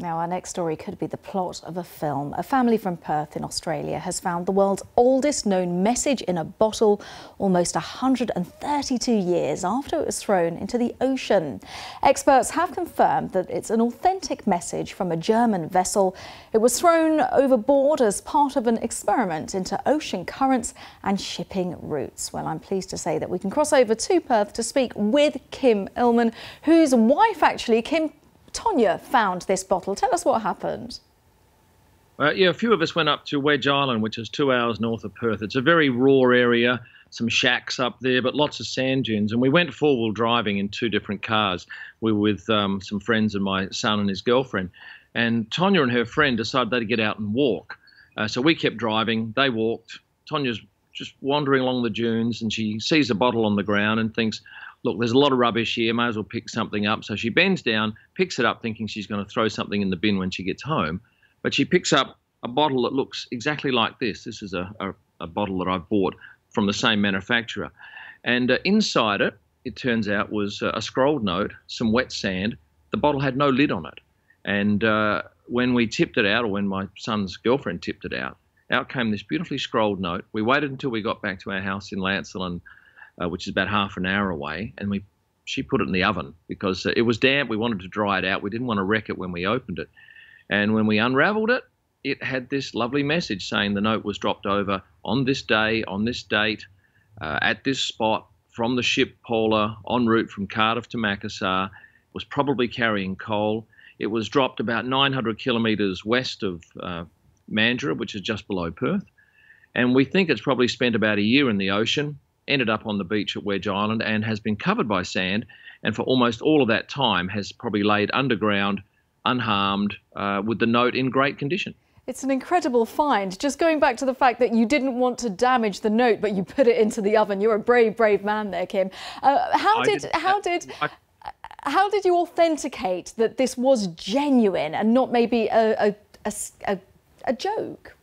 Now, our next story could be the plot of a film. A family from Perth in Australia has found the world's oldest known message in a bottle almost 132 years after it was thrown into the ocean. Experts have confirmed that it's an authentic message from a German vessel. It was thrown overboard as part of an experiment into ocean currents and shipping routes. Well, I'm pleased to say that we can cross over to Perth to speak with Kym Illman, whose wife actually, Tonya, found this bottle. Tell us what happened. Yeah, a few of us went up to Wedge Island, which is 2 hours north of Perth. It's a very raw area, some shacks up there, but lots of sand dunes. And we went four-wheel driving in two different cars. We were with some friends and my son and his girlfriend. And Tonya and her friend decided they'd get out and walk. So we kept driving. They walked. Tonya's just wandering along the dunes, and she sees a bottle on the ground and thinks, look, there's a lot of rubbish here, may as well pick something up. So she bends down, picks it up, thinking she's going to throw something in the bin when she gets home. But she picks up a bottle that looks exactly like this. This is a bottle that I've bought from the same manufacturer. And inside it, it turns out, was a scrolled note, some wet sand. The bottle had no lid on it. And when we tipped it out, or when my son's girlfriend tipped it out came this beautifully scrolled note. We waited until we got back to our house in Lancelin, which is about half an hour away, and she put it in the oven because it was damp. We wanted to dry it out. We didn't want to wreck it when we opened it. And when we unraveled it, it had this lovely message saying the note was dropped over on this day, on this date, at this spot, from the ship Paula, en route from Cardiff to Makassar, was probably carrying coal. It was dropped about 900 kilometres west of Mandurah, which is just below Perth. And we think it's probably spent about a year in the ocean, ended up on the beach at Wedge Island, and has been covered by sand, and for almost all of that time has probably laid underground, unharmed, with the note in great condition. It's an incredible find. Just going back to the fact that you didn't want to damage the note, but you put it into the oven. You're a brave, brave man there, Kym. How did you authenticate that this was genuine and not maybe a joke?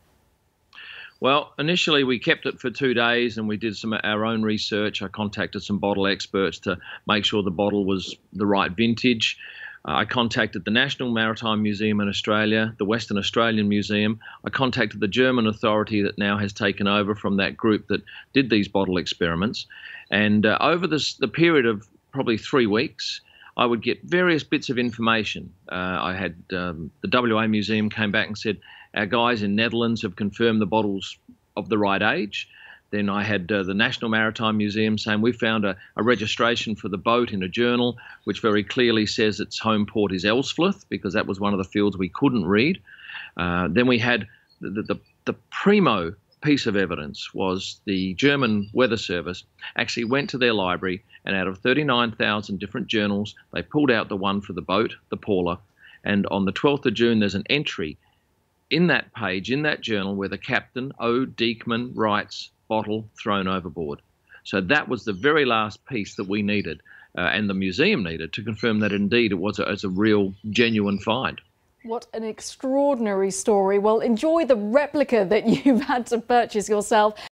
Well, initially we kept it for 2 days and we did some of our own research. I contacted some bottle experts to make sure the bottle was the right vintage. I contacted the National Maritime Museum in Australia, the Western Australian Museum. I contacted the German authority that now has taken over from that group that did these bottle experiments. And over the period of probably 3 weeks, I would get various bits of information. I had the WA Museum came back and said, our guys in Netherlands have confirmed the bottle's of the right age. Then I had the National Maritime Museum saying we found a registration for the boat in a journal, which very clearly says its home port is Elsfleth, because that was one of the fields we couldn't read. Then we had the primo piece of evidence was the German Weather Service actually went to their library, and out of 39,000 different journals, they pulled out the one for the boat, the Paula, and on the 12th of June there's an entry in that page, in that journal, where the captain, O. Diekman, writes, bottle thrown overboard. So that was the very last piece that we needed and the museum needed to confirm that indeed it was a real, genuine find. What an extraordinary story. Well, enjoy the replica that you've had to purchase yourself.